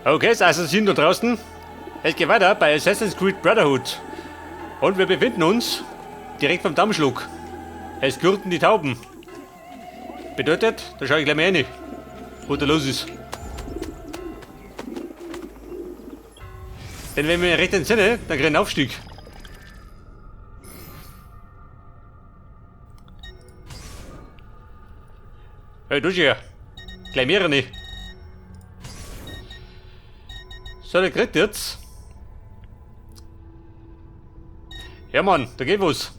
Okay, es Assassinen da draußen. Es geht weiter bei Assassin's Creed Brotherhood. Und wir befinden uns direkt vom Dammschluck. Es gurten die Tauben. Bedeutet, da schaue ich gleich mal rein, wo da los ist. Denn wenn wir recht entsinne, dann kriegen wir einen Aufstieg. Hey, du hier. Gleich mehrere. So, der kriegt jetzt. Ja, Mann, da geht was.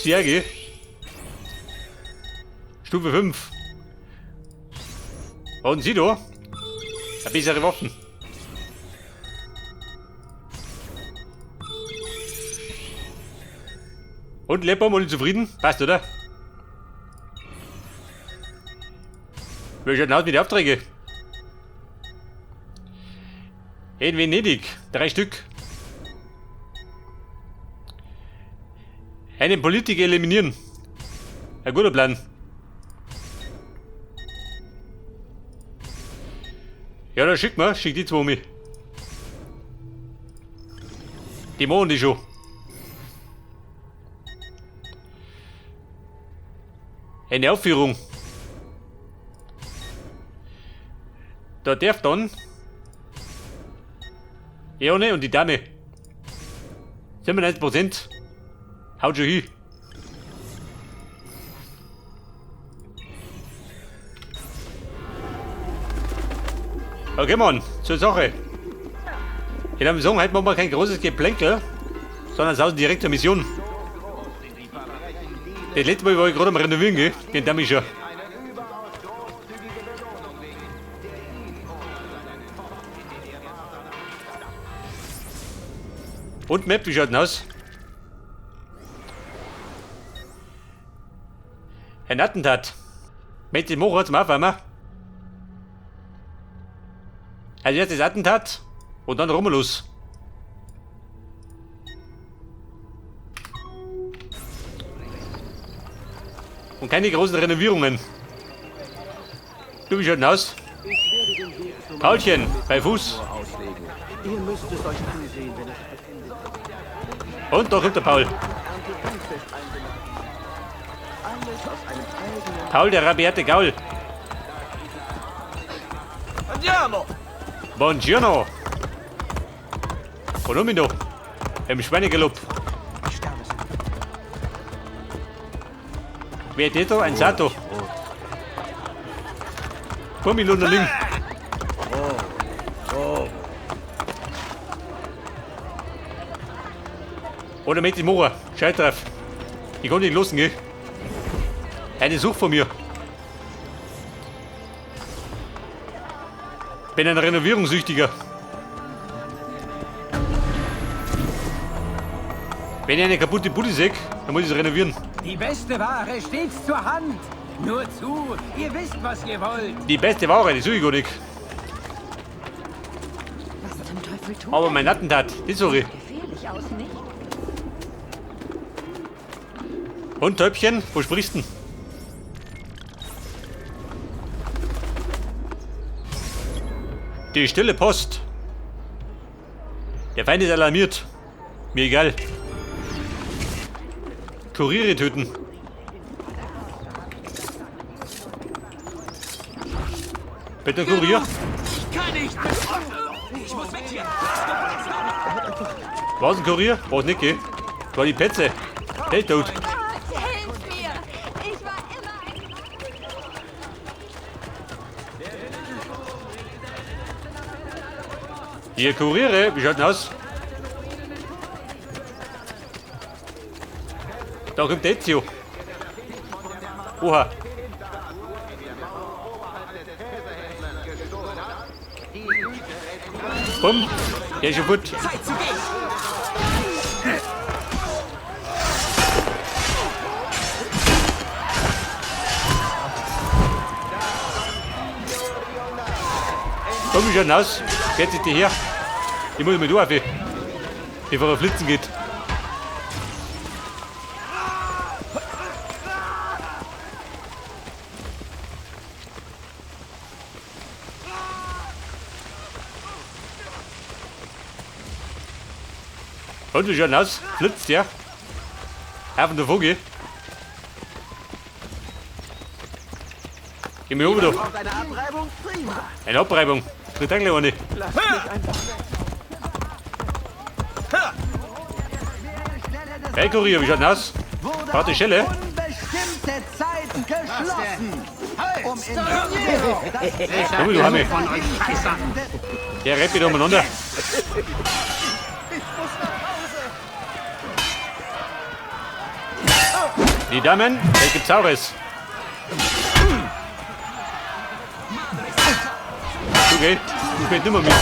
Särge. Stufe 5. Und Sie da? Eine bessere Waffen. Und Lepper, mal zufrieden? Passt, oder? Wie schaut denn aus mit den Aufträgen? In Venedig, 3 Stück. Einen Politiker eliminieren. Ein guter Plan. Ja, dann schick die zwei mit. Die machen die schon. Eine Aufführung. Da darf dann Eone und die Dame 97%. Haut schon hin. Okay, Mann, zur Sache. In einem Song halt machen wir kein großes Geplänkel, sondern sausen direkt zur Mission. Das letzte Mal war ich gerade am Renovieren, gell? Den Dummy schon. Und Map, wie schaut denn aus? Ein Attentat. Mit dem Mocher zum Aufwärmen. Also jetzt das Attentat und dann Romulus. Und keine großen Renovierungen. Du, wie schaut denn aus? Paulchen, bei Fuß. Und da kommt der Paul. Paul, der rabiate Gaul. Andiamo! Buongiorno. Buonumino. Im Schweinegalopp. Wer ist da? Ein Sato. 4 Millionen Ling. Oder mit dem Mora. Scheiß drauf. Ich kann nicht losen, gell? Eine Such von mir. Bin ein Renovierungssüchtiger. Wenn ich eine kaputte Bude sehe, dann muss ich es renovieren. Die beste Ware stets zur Hand. Nur zu, ihr wisst, was ihr wollt. Die beste Ware, die suche ich gar nicht. Was zum Teufel tut Aber mein Attentat, das suche ich. gefährlich aus, nicht? Und Täubchen, wo sprichst du denn? Die stille Post. Der Feind ist alarmiert. Mir egal. Kuriere töten. Bitte Kurier. Ich kann nicht mehr. Ich muss weg hier. Was ein Kurier? Braucht nicht, gell? War die Petze. Hey, tot. Gott, hilf mir! Ich war immer ein... Ihr Kuriere, wie schaut denn aus? Da kommt Ezio. Oha. Bumm, der ist schon gut. Zeit zu gehen. Komm, wie schaut denn aus? Geht sich die her? Ich muss mit auf, bevor er flitzen geht. Und wie schaut denn aus? Flitzt, ja? Auf der Vogel. Geh mir oben da. Eine Abreibung? Prima. Eine Abreibung. Tritt eigentlich eine. Lass mich einfach. Hey Kurier, wie schaut denn aus? Warte, Schelle. Unbestimmte Zeit geschlossen. Um in Komm, du Hammi. Von euch Scheißer. Der rennt wieder umeinander. Die Damen, da gibt's Saures. Okay, du spielst nicht mehr mit.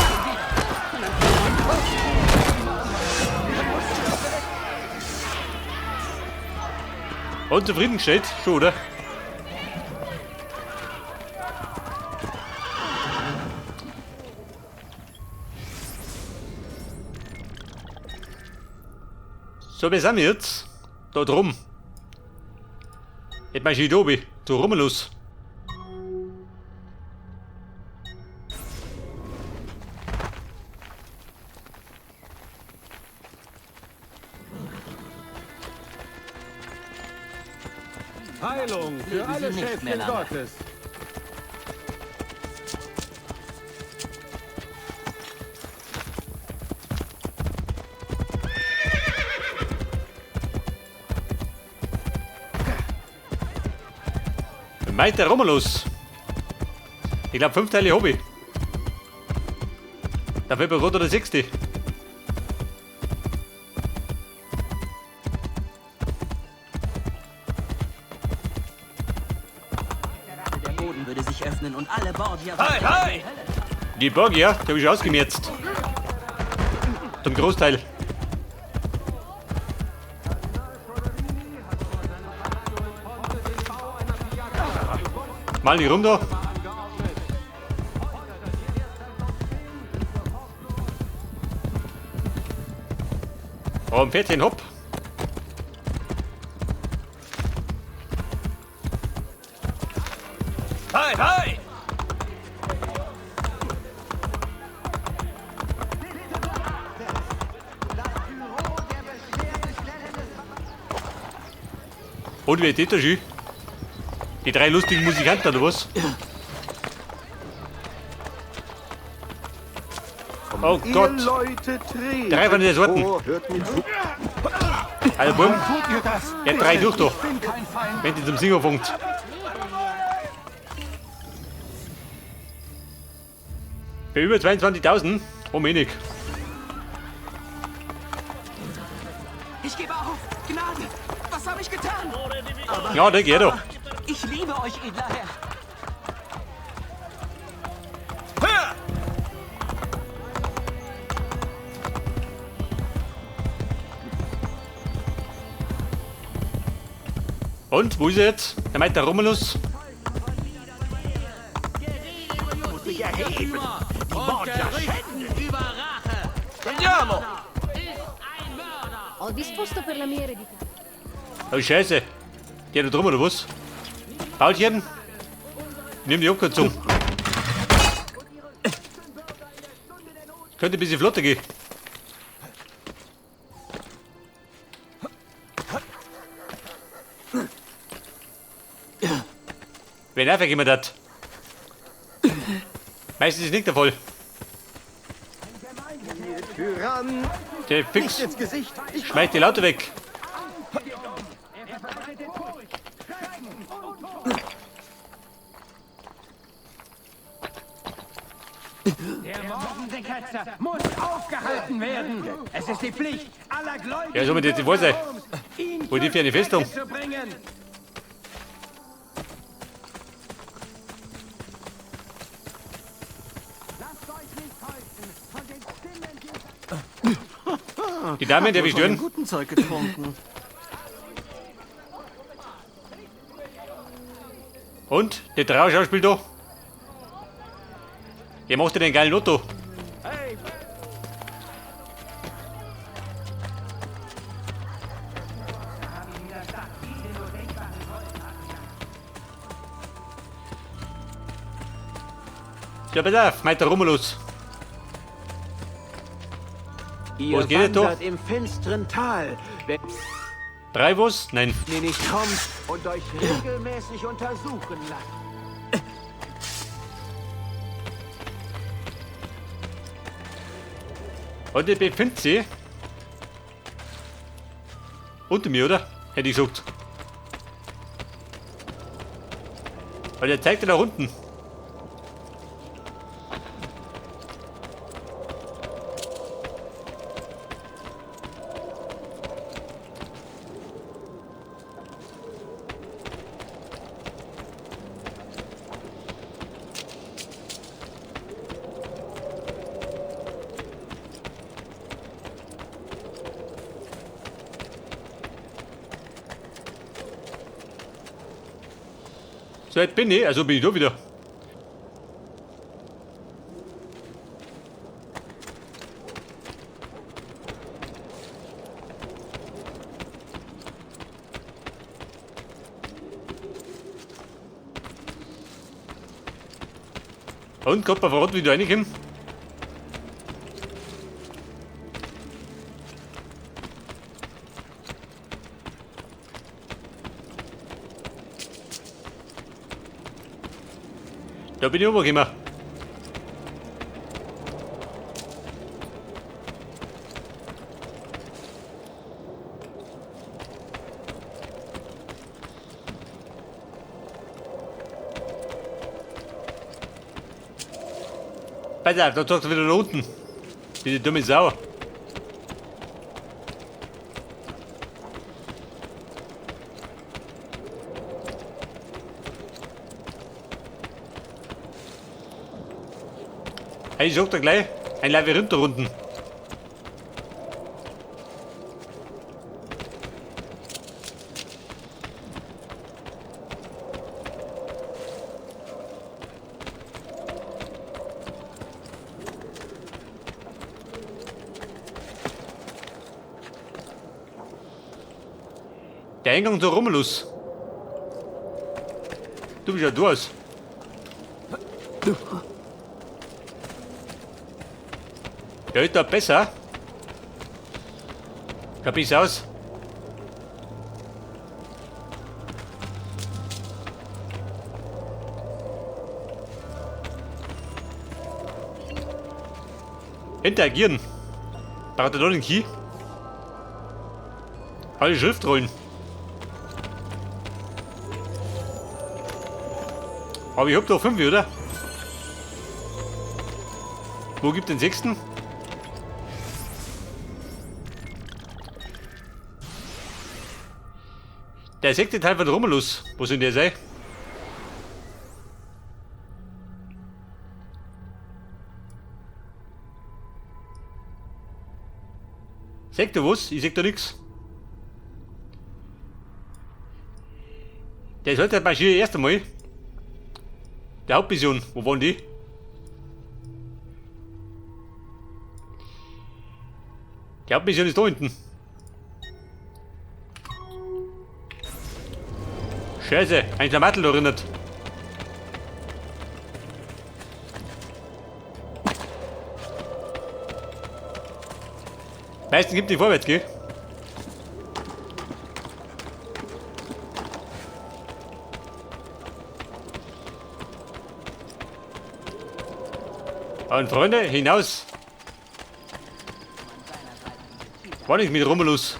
Und zufriedengestellt? Schon, oder? So, wir sind jetzt da drum. Jetzt meinst du da oben, zu Romulus. Heilung für alle Schäfchen Gottes. Meint der Romulus. Ich glaube 5 Teile Hobby. Dafür bei Rot oder 60. Der Boden würde sich öffnen und alle Borgier... Hi, hi! Die Borgia, die habe ich ausgemerzt. Zum Großteil. Mal nicht rum da. Oh, ein Pferdchen, hopp. Hi, hi! Und wie geht das schön? Die 3 lustigen Musikanten, oder was? Oh Gott! Leute, dreht. 3 von den Sorten. Oh, hört mir zu. Also bumm, Tut ihr das? er hat 3 durch doch, Ich bin kein Feind. wenn die zum Singen funkt. Bei über 22.000, oh wenig. Ich gebe auf! Gnade! Was habe ich getan? Ja, der geht doch. Ich liebe euch, edler Herr! Und, wo ist er jetzt? Der meint der Romulus. Ho disposto per la mia eredità. Oh Scheiße. Geht da drum oder was? Paulchen? Nimm die Abkürzung. Könnte ein bisschen flotter gehen. Wen nervig immer das? Meistens ist nicht der Fall. Tyrann, Der fix nicht ins Gesicht. Ich schmeißt die Laute weg. Der mordende Ketzer muss aufgehalten werden. Es ist die Pflicht aller Gläubigen, Ja, so mit jetzt die Wohl sein. ihn Wo die für eine Festung? zu bringen. Lasst euch nicht täuschen von den Stimmen, die Die Damen, die wir Von dem stören. guten Zeug getrunken. Und? Der Trauschauspiel da? Ihr macht ja den geilen Lotto. Ja, pass auf, meint der Romulus. Ihr Was geht da? wandert im finsteren Tal, wenn 3 was? Nein. ihr nicht kommt und euch regelmäßig untersuchen lasst. Und ihr befindet sie unter mir, oder? Hätte ich gesagt. Weil er zeigt ja nach unten. So weit bin ich, also bin ich da wieder. Und, kommt mal verraten, wie du reinkommst? Da bin ich rübergekommen. Pass auf, da sagt er wieder nach unten. Diese dumme Sau. Hey, ich sag dir gleich, ein Labyrinth da unten. Der Eingang zur Romulus. Du bist ja durch. Ja, ist da besser. Wie sieht's aus? Interagieren. Braucht ihr da den Key? Alle Schriftrollen. Aber ich hab doch 5, oder? Wo gibt den 6.? Der 6. Teil von Romulus. Wo soll der sein? Seht ihr was? Ich seh da nix. Der ist heute marschiert erst einmal. Der Hauptmission. Wo waren die? Die Hauptmission ist da hinten. Scheiße, ein Klamattel da erinnert. Meistens gibt die vorwärts, gell? Und Freunde, hinaus! War nicht mit Romulus.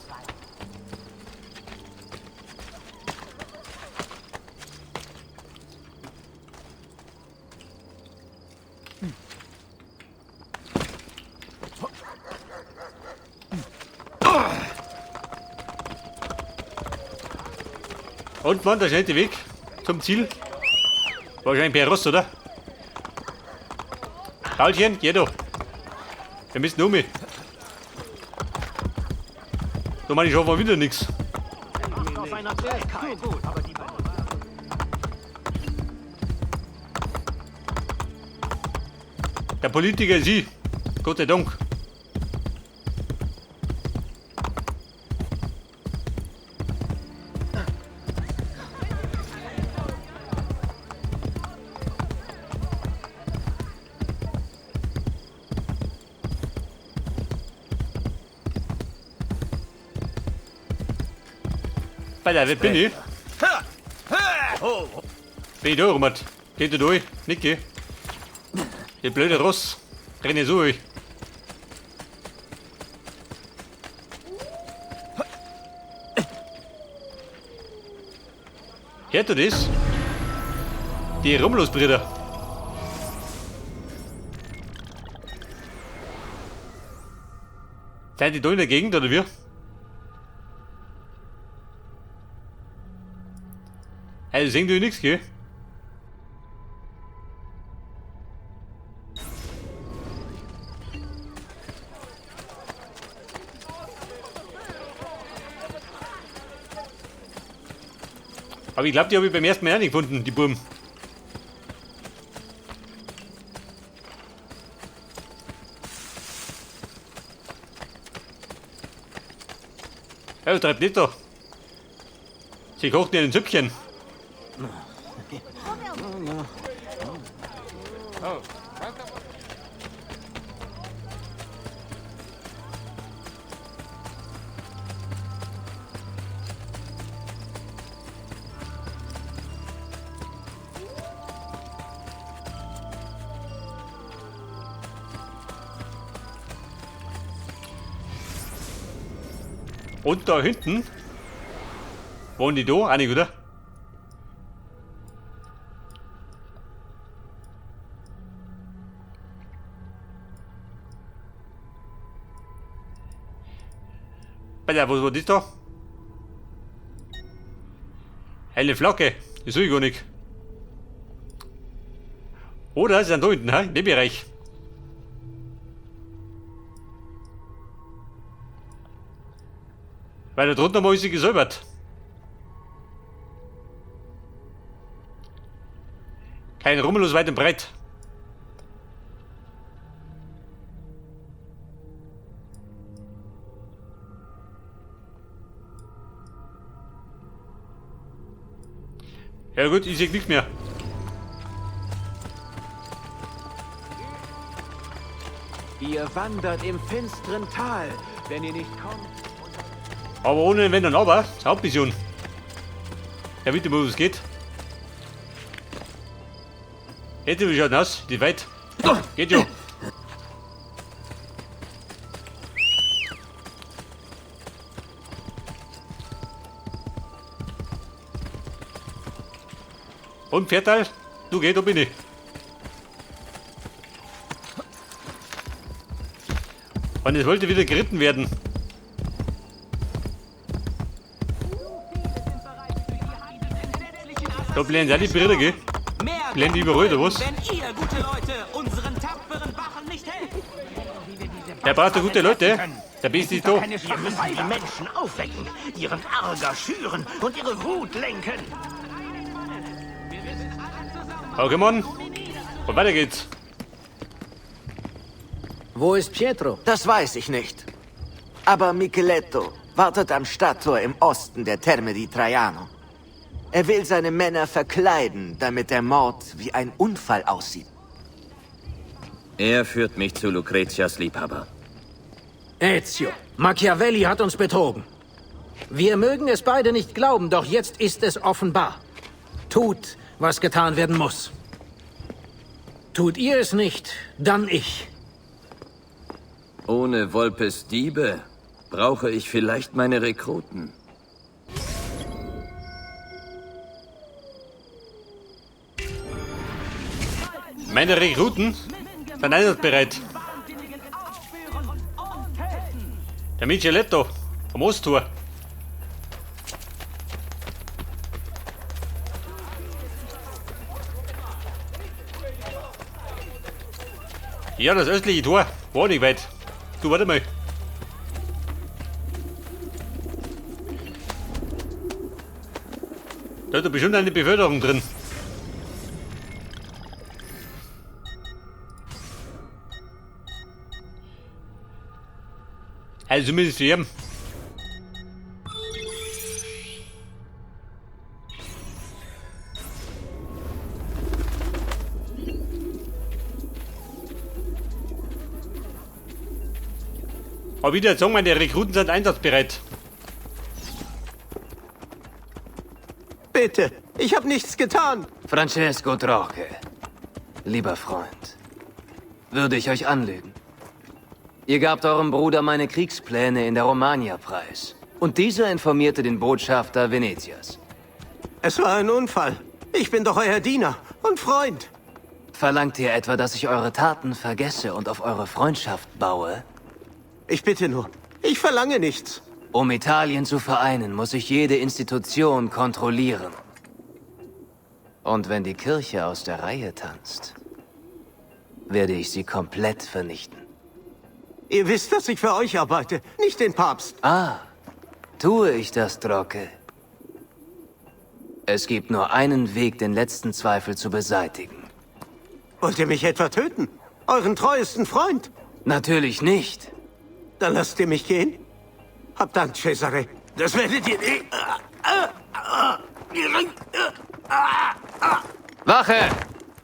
Und Mann, der schnelle Weg zum Ziel. Wahrscheinlich per Ross, oder? Paulchen, geh doch. Wir müssen um mich. Da meine ich schon mal wieder nichts. Auf einer Fähigkeit. Gut, aber die Der Politiker ist ich. Gott sei Dank. Wer bin ich? Bin ich da, Romat? Geht du durch? Nicke. Ihr blöde Ross. Renne so euch. Hört du das? Die Romulus-Brüder. Seid ihr da in der Gegend, oder wie? Also sehen du nichts, gell? Aber ich glaube, die habe ich beim ersten Mal auch nicht gefunden, die Buben. Ja, was treibt nicht da? Sie kocht in ein Süppchen. Und da hinten wohnen die da, einig, oder? Was war das da? Eine Flagge, das sehe ich gar nicht. Oder sie sind da hinten, in dem Bereich. Weil da drunter mal ist sie gesäubert. Kein Romulus weit und breit. Ja gut, ich sehe nichts mehr. Ihr wandert im finsteren Tal, wenn ihr nicht kommt. Aber ohne Wenn und Aber, das ist Hauptmission. Ja, bitte, wo es geht. Hätte wie schaut aus, die weit. Geht ja. Und Pferdal, du geh, da bin ich. Und es wollte wieder geritten werden. Da blenden auch die Brüder, gell? Blenden die überall, oder was? Wenn ihr, gute Leute, unseren tapferen Wachen nicht helft. Der braucht doch gute Leute. Der Beste ist da. Wir müssen die Menschen aufwecken, ihren Ärger schüren und ihre Wut lenken. Okay, Mann. Und weiter geht's. Wo ist Pietro? Das weiß ich nicht. Aber Micheletto wartet am Stadttor im Osten der Terme di Traiano. Er will seine Männer verkleiden, damit der Mord wie ein Unfall aussieht. Er führt mich zu Lucrezias Liebhaber. Ezio, Machiavelli hat uns betrogen. Wir mögen es beide nicht glauben, doch jetzt ist es offenbar. Tut, was getan werden muss. Tut ihr es nicht, dann ich. Ohne Volpes Diebe brauche ich vielleicht meine Rekruten. Meine Rekruten sind einsatzbereit. Der Micheletto vom Osttor. Ja, das östliche Tor. War nicht weit. Du, warte mal. Da ist doch bestimmt eine Beförderung drin. Also zumindest für ihn. Aber wieder sagen, meine Rekruten sind einsatzbereit. Bitte, ich habe nichts getan. Francesco Droche, lieber Freund, würde ich euch anlügen? Ihr gabt eurem Bruder meine Kriegspläne in der Romagna preis. Und dieser informierte den Botschafter Venetias. Es war ein Unfall. Ich bin doch euer Diener und Freund. Verlangt ihr etwa, dass ich eure Taten vergesse und auf eure Freundschaft baue? Ich bitte nur, ich verlange nichts. Um Italien zu vereinen, muss ich jede Institution kontrollieren. Und wenn die Kirche aus der Reihe tanzt, werde ich sie komplett vernichten. Ihr wisst, dass ich für euch arbeite, nicht den Papst. Ah, tue ich das, Droche? Es gibt nur einen Weg, den letzten Zweifel zu beseitigen. Wollt ihr mich etwa töten? Euren treuesten Freund? Natürlich nicht. Dann lasst ihr mich gehen. Habt Dank, Cesare. Das werdet ihr nicht. Wache!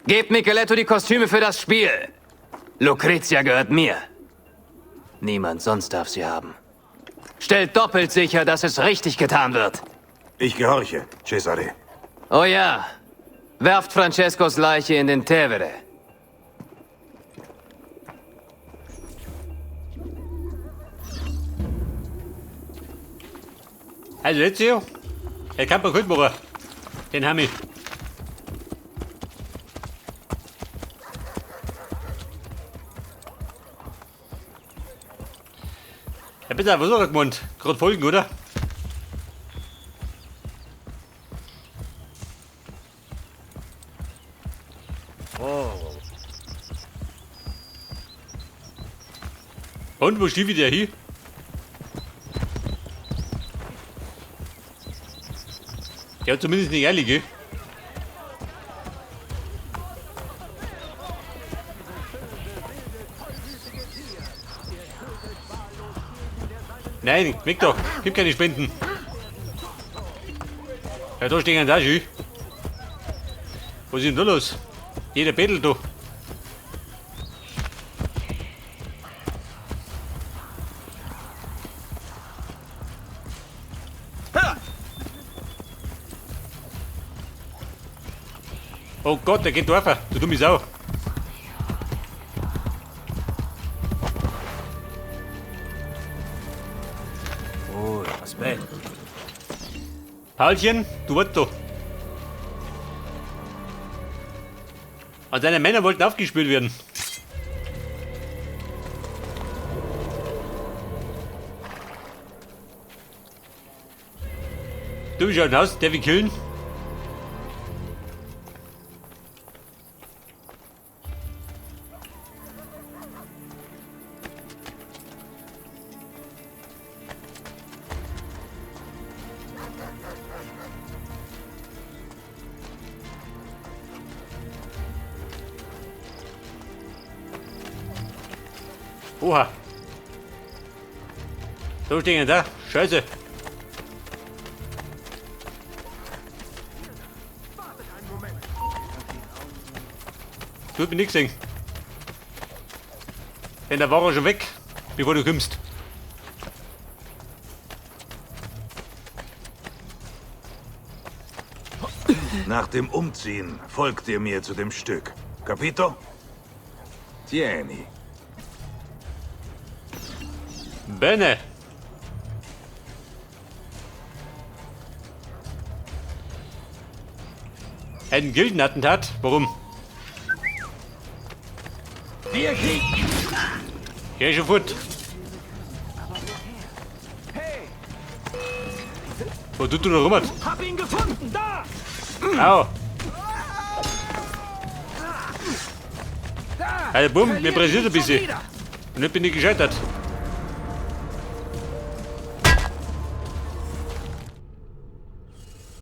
Gebt Micheletto die Kostüme für das Spiel. Lucrezia gehört mir. Niemand sonst darf sie haben. Stellt doppelt sicher, dass es richtig getan wird. Ich gehorche, Cesare. Oh ja. Werft Francescos Leiche in den Tevere. Also jetzt hier, er kann man gut machen. Den haben wir. Ja, bitte, was hat er gemeint? Gerade folgen, oder? Und, wo steht wieder hier? Ja, zumindest nicht ehrlich, gell? Nein, weg doch. Gib keine Spenden. Ja, da stehen da schon. Was ist denn da los? Jeder bettelt da. Oh Gott, der geht weiter. Du dumme Sau. Oh, Respekt. Paulchen, du warst da. Und seine Männer wollten aufgespült werden. Du, wie schaut aus? Darf ich killen? Oha. So stehen da. Scheiße. Tut mir nichts sehen. Denn da war er schon weg, bevor du kommst. Nach dem Umziehen folgt ihr mir zu dem Stück. Capito? Tieni. Bene. Ein Gildenattentat? Warum? Wir kriegen... Geh schon fort. Wo tut du noch rum? Hab ihn gefunden! Da! Au. Also bumm, mir pressiert ein bisschen. Und jetzt bin ich gescheitert.